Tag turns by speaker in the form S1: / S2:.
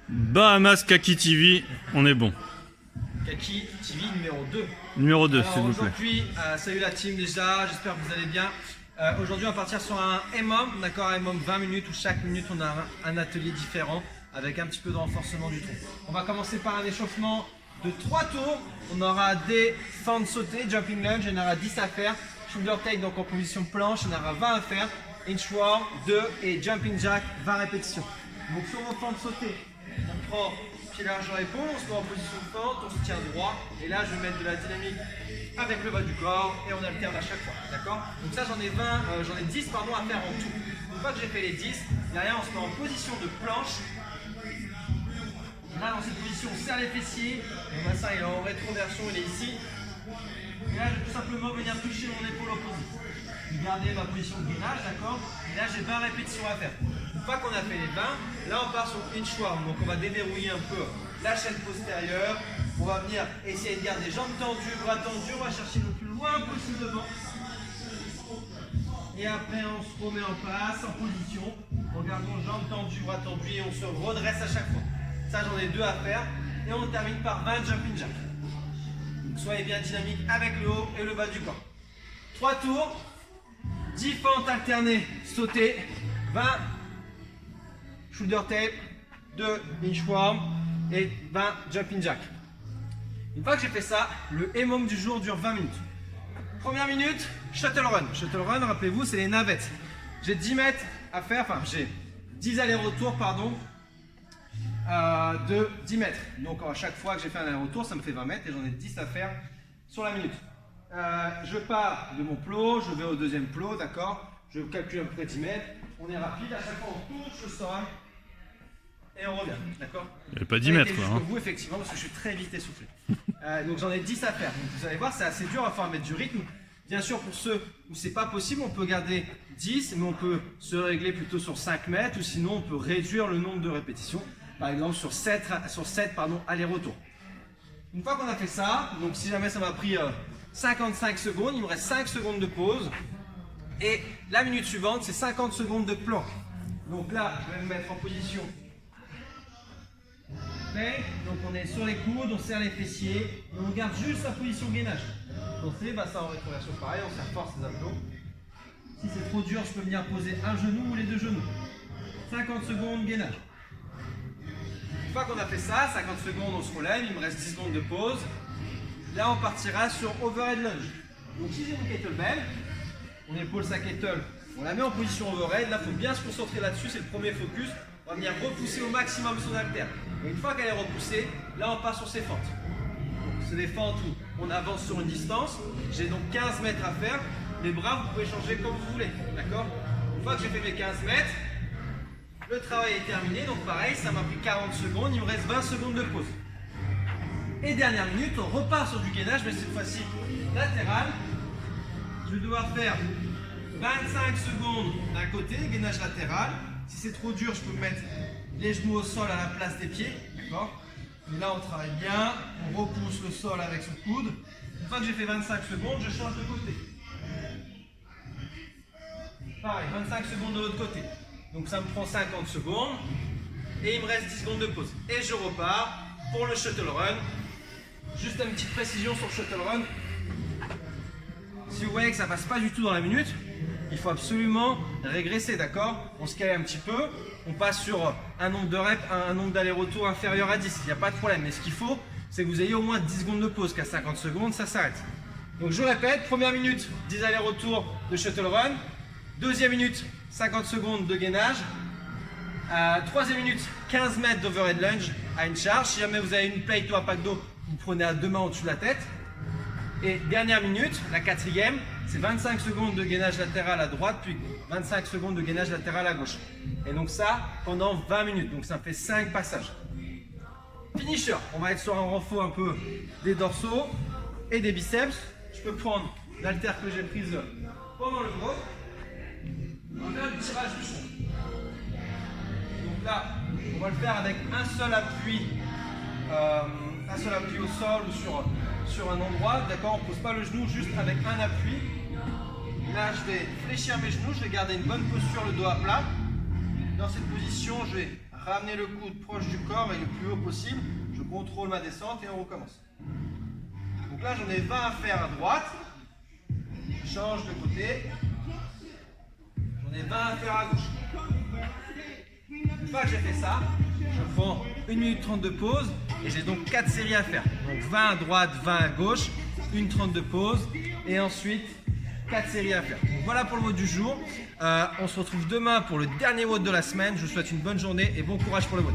S1: Bahamas Kaki TV, on est bon.
S2: Kaki TV numéro 2.
S1: Numéro 2, s'il vous plaît.
S2: Aujourd'hui, salut la team déjà, j'espère que vous allez bien. Aujourd'hui, on va partir sur un EMOM, d'accord, un EMOM 20 minutes où chaque minute on a un atelier différent avec un petit peu de renforcement du tronc. On va commencer par un échauffement de 3 tours. On aura des fentes sautées, jumping lunge, il y en aura 10 à faire. Shoulder take, donc en position planche, il y en aura 20 à faire. Inchworm, 2 et jumping jack, 20 répétitions. Donc sur vos fentes sautées, on prend pied largeur épaule, on se met en position de fente, on se tient droit. Et là, je vais mettre de la dynamique avec le bas du corps et on alterne à chaque fois. D'accord? Donc ça, j'en ai 10 à faire en tout. Une fois que j'ai fait les 10, derrière, on se met en position de planche. Là, dans cette position, on serre les fessiers. Mon bassin il est en rétroversion, il est ici. Et là, je vais tout simplement venir toucher mon épaule opposée. Gardez ma position de gainage, d'accord? Et là, j'ai 20 répétitions à faire. Une fois qu'on a fait les 20, là, on part sur inchworm. Donc, on va déverrouiller un peu la chaîne postérieure. On va venir essayer de garder jambes tendues, bras tendus. On va chercher le plus loin possible devant. Et après, on se remet en place, en position. En gardant jambes tendues, bras tendus. Et on se redresse à chaque fois. Ça, j'en ai 2 à faire. Et on termine par 20 jumping jack. Donc, soyez bien dynamique avec le haut et le bas du corps. 3 tours. 10 fentes alternées, sautées, 20 shoulder tape, 2 inchworm et 20 jumping jack. Une fois que j'ai fait ça, le EMOM du jour dure 20 minutes. Première minute, shuttle run. Shuttle run, rappelez-vous, c'est les navettes. J'ai 10 mètres à faire, enfin j'ai 10 allers-retours, pardon, de 10 mètres. Donc à chaque fois que j'ai fait un aller-retour, ça me fait 20 mètres et j'en ai 10 à faire sur la minute. Je pars de mon plot, je vais au deuxième plot, d'accord? Je calcule à peu près 10 mètres. On est rapide, à chaque fois on touche le sol et on revient, d'accord?
S1: Il n'y a pas 10 mètres quoi.
S2: Hein. Vous, effectivement, parce que je suis très vite essoufflé. Donc j'en ai 10 à faire. Donc, vous allez voir, c'est assez dur à faire mettre du rythme. Bien sûr, pour ceux où c'est pas possible, on peut garder 10, mais on peut se régler plutôt sur 5 mètres ou sinon on peut réduire le nombre de répétitions. Par exemple sur 7 allers-retours. Une fois qu'on a fait ça, donc si jamais ça m'a pris 55 secondes, il me reste 5 secondes de pause. Et la minute suivante, c'est 50 secondes de planche. Donc là, je vais me mettre en position. Donc on est sur les coudes, on serre les fessiers et on garde juste la position gainage. Pensez, bassin en rétroversion pareil, on serre fort ses abdos. Si c'est trop dur, je peux venir poser un genou ou les deux genoux. 50 secondes gainage. Une fois qu'on a fait ça, 50 secondes, on se relève, il me reste 10 secondes de pause. Là, on partira sur overhead lunge. Donc, si j'ai une kettlebell, on épaule sa kettle, on la met en position overhead. Là, il faut bien se concentrer là-dessus, c'est le premier focus. On va venir repousser au maximum son haltère. Et une fois qu'elle est repoussée, là, on part sur ses fentes. C'est des fentes où on avance sur une distance. J'ai donc 15 mètres à faire. Les bras, vous pouvez changer comme vous voulez. D'accord? Une fois que j'ai fait mes 15 mètres, le travail est terminé. Donc, pareil, ça m'a pris 40 secondes. Il me reste 20 secondes de pause. Et dernière minute, on repart sur du gainage, mais cette fois-ci latéral. Je vais devoir faire 25 secondes d'un côté, gainage latéral. Si c'est trop dur, je peux mettre les genoux au sol à la place des pieds. D'accord? Mais là, on travaille bien. On repousse le sol avec son coude. Une fois que j'ai fait 25 secondes, je change de côté. Pareil, 25 secondes de l'autre côté. Donc ça me prend 50 secondes. Et il me reste 10 secondes de pause. Et je repars pour le shuttle run. Juste une petite précision sur le shuttle run. Si vous voyez que ça passe pas du tout dans la minute, il faut absolument régresser, d'accord? On se calme un petit peu, on passe sur un nombre de reps, un nombre d'allers-retours inférieur à 10, il n'y a pas de problème. Mais ce qu'il faut, c'est que vous ayez au moins 10 secondes de pause, qu'à 50 secondes, ça s'arrête. Donc je répète, première minute, 10 allers-retours de shuttle run. Deuxième minute, 50 secondes de gainage. Troisième minute, 15 mètres d'overhead lunge à une charge. Si jamais vous avez une plate ou un pack d'eau, vous prenez à 2 mains au-dessus de la tête. Et dernière minute, la quatrième, c'est 25 secondes de gainage latéral à droite, puis 25 secondes de gainage latéral à gauche. Et donc ça, pendant 20 minutes. Donc ça me fait 5 passages. Finisher, on va être sur un renfort un peu des dorsaux et des biceps. Je peux prendre l'haltère que j'ai prise pendant le gros. On va faire du tirage du champ. Donc là, on va le faire avec un seul appui au sol ou sur un endroit. D'accord, on ne pose pas le genou, juste avec un appui. Là, je vais fléchir mes genoux, je vais garder une bonne posture, le dos à plat. Dans cette position, je vais Ramener le coude proche du corps et le plus haut possible. Je contrôle ma descente et on recommence. Donc là, j'en ai 20 à faire à droite. Je change de côté. J'en ai 20 à faire à gauche. Une fois que j'ai fait ça, je prends 1 minute 30 de pause et j'ai donc 4 séries à faire. Donc 20 à droite, 20 à gauche, 1 30 de pause et ensuite 4 séries à faire. Donc voilà pour le WOD du jour. On se retrouve demain pour le dernier WOD de la semaine. Je vous souhaite une bonne journée et bon courage pour le WOD.